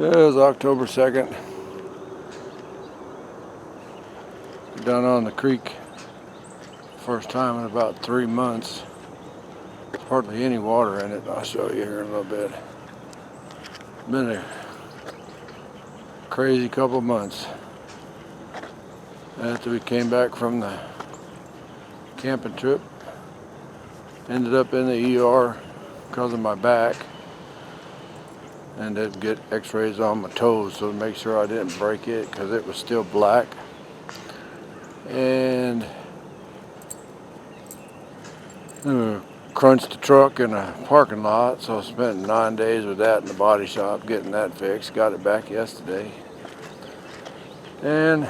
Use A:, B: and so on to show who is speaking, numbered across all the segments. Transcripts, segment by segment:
A: It was October 2nd. Down on the creek. First time in about 3 months. Hardly any water in it. I'll show you here in a little bit. Been a crazy couple of months. After we came back from the camping trip, ended up in the ER because of my back, and did get x-rays on my toes so to make sure I didn't break it because it was still black. And crunched the truck in a parking lot, so I spent 9 days with that in the body shop getting that fixed. Got it back yesterday. And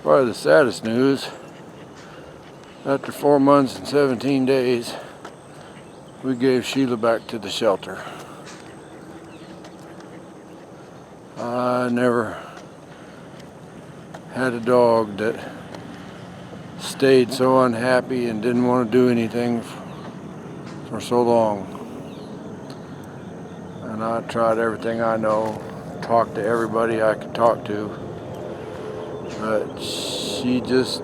A: probably the saddest news, after 4 months and 17 days, we gave Sheila back to the shelter. I never had a dog that stayed so unhappy and didn't want to do anything for so long. And I tried everything I know, talked to everybody I could talk to, but she just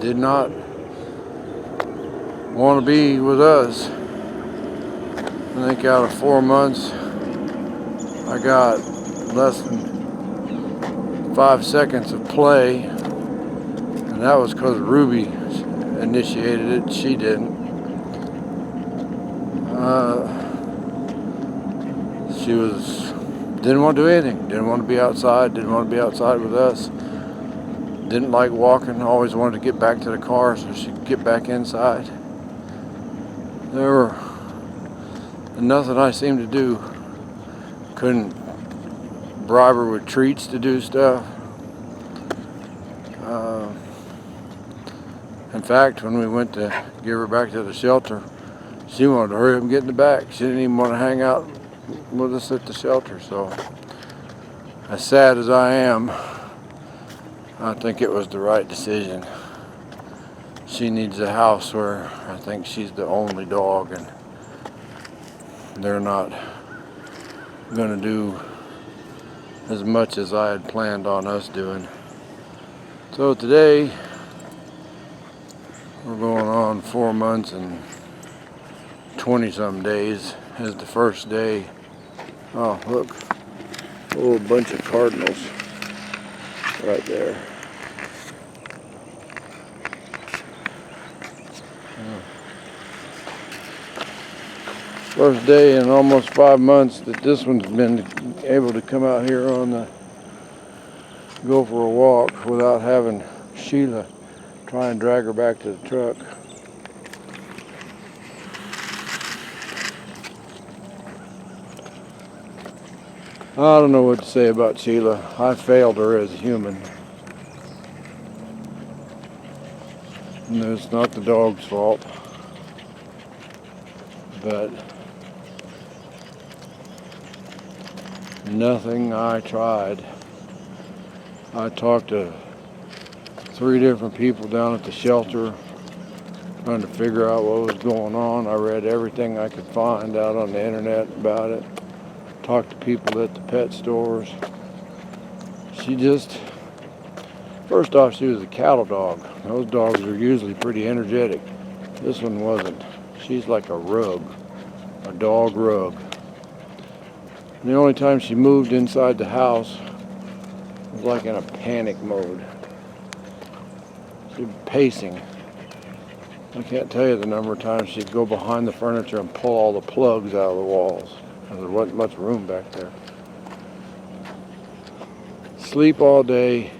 A: did not want to be with us. I think out of 4 months, I got less than 5 seconds of play, and that was because Ruby initiated it. She didn't. She didn't want to do anything. Didn't want to be outside. Didn't want to be outside with us. Didn't like walking. Always wanted to get back to the car so she could get back inside. There were nothing I seemed to do. Couldn't bribe her with treats to do stuff. In fact, when we went to give her back to the shelter, she wanted to hurry up and get in the back. She didn't even want to hang out with us at the shelter. So, as sad as I am, I think it was the right decision. She needs a house where I think she's the only dog, and they're not going to do as much as I had planned on us doing. So today, we're going on 4 months and 20-some days is the first day. Oh, look, a little bunch of cardinals right there. First day in almost 5 months that this one's been able to come out here go for a walk without having Sheila try and drag her back to the truck. I don't know what to say about Sheila. I failed her as a human. And it's not the dog's fault. But nothing I tried. I talked to 3 different people down at the shelter trying to figure out what was going on. I read everything I could find out on the internet about it. Talked to people at the pet stores. First off, she was a cattle dog. Those dogs are usually pretty energetic. This one wasn't. She's like a rug, a dog rug. And the only time she moved inside the house was like in a panic mode. She'd be pacing. I can't tell you the number of times she'd go behind the furniture and pull all the plugs out of the walls. There wasn't much room back there. Sleep all day,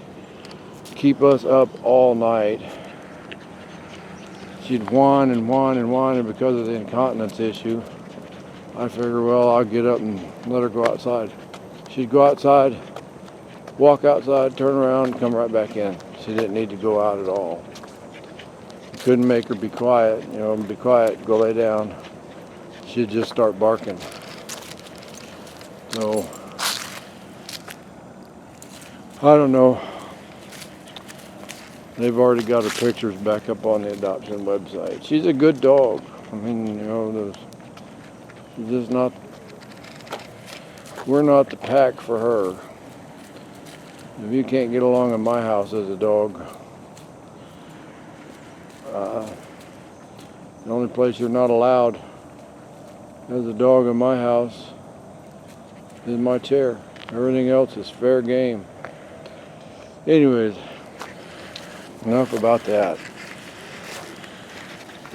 A: keep us up all night. She'd whine and whine and whine, and because of the incontinence issue, I figured, well, I'll get up and let her go outside. She'd go outside, walk outside, turn around, and come right back in. She didn't need to go out at all. Couldn't make her be quiet, be quiet, go lay down. She'd just start barking. So, I don't know. They've already got her pictures back up on the adoption website. She's a good dog. I mean, she's just not we're not the pack for her. If you can't get along in my house as a dog, the only place you're not allowed as a dog in my house is my chair. Everything else is fair game. Anyways, enough about that.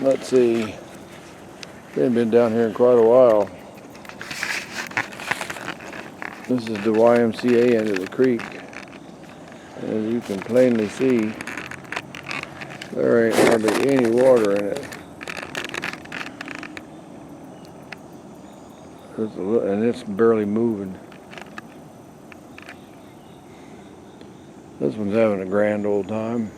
A: Let's see. We haven't been down here in quite a while. This is the YMCA end of the creek. As you can plainly see, there ain't hardly any water in it. And it's barely moving. This one's having a grand old time.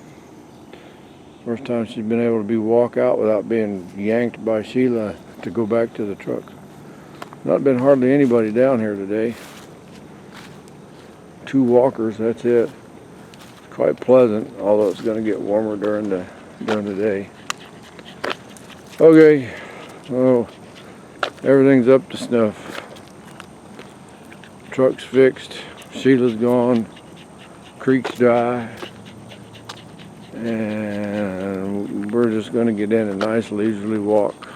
A: First time she's been able to walk out without being yanked by Sheila to go back to the truck. Not been hardly anybody down here today. 2 walkers, that's it. It's quite pleasant, although it's going to get warmer during the day. Okay, oh, everything's up to snuff. Truck's fixed, Sheila's gone, creek's dry, and we're just going to get in a nice leisurely walk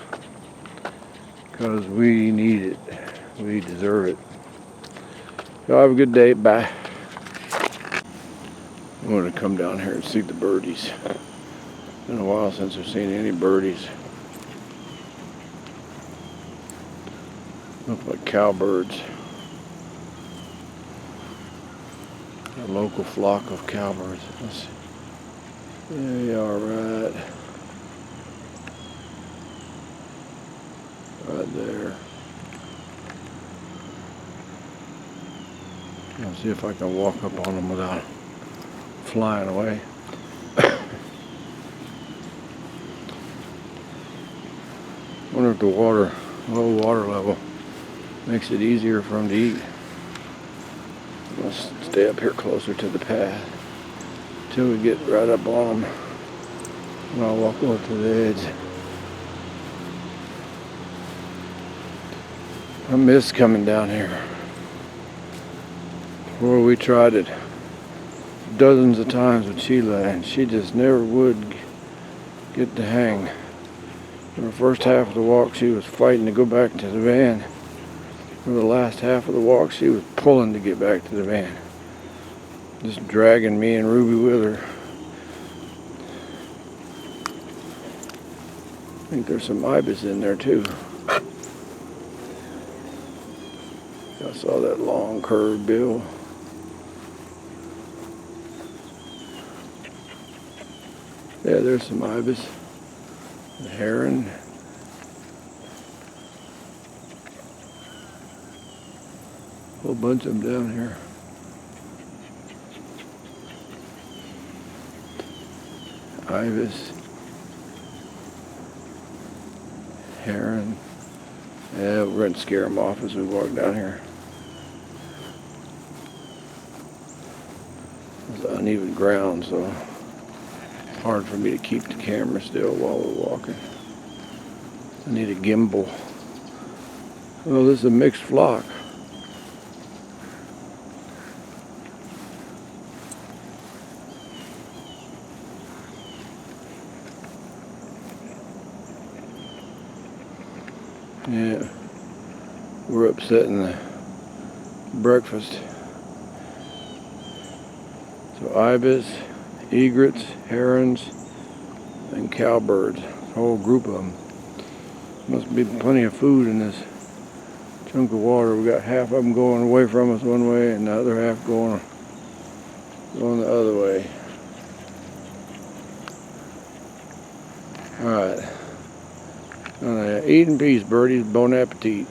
A: because we need it. We deserve it. Y'all have a good day. Bye. I'm going to come down here and see the birdies. It's been a while since I've seen any birdies. Look like cowbirds. A local flock of cowbirds. Let's see. There you are, right there. I'll see if I can walk up on them without flying away. Wonder if the low water level makes it easier for them to eat. Let's stay up here closer to the path until we get right up on them. And I'll walk over to the edge. I miss coming down here. Before we tried it dozens of times with Sheila, and she just never would get the hang. For the first half of the walk, she was fighting to go back to the van. For the last half of the walk, she was pulling to get back to the van. Just dragging me and Ruby with her. I think there's some ibis in there too. I saw that long curved bill. Yeah, there's some ibis. The heron. A whole bunch of them down here. Ibis. Heron. Yeah, we're going to scare them off as we walk down here. It's uneven ground, so it's hard for me to keep the camera still while we're walking. I need a gimbal. Well, this is a mixed flock. Yeah, we're upsetting the breakfast. So ibis, egrets, herons, and cowbirds. A whole group of them. Must be plenty of food in this chunk of water. We got half of them going away from us one way, and the other half going the other way. All right. Eat in peace, birdies. Bon appetit.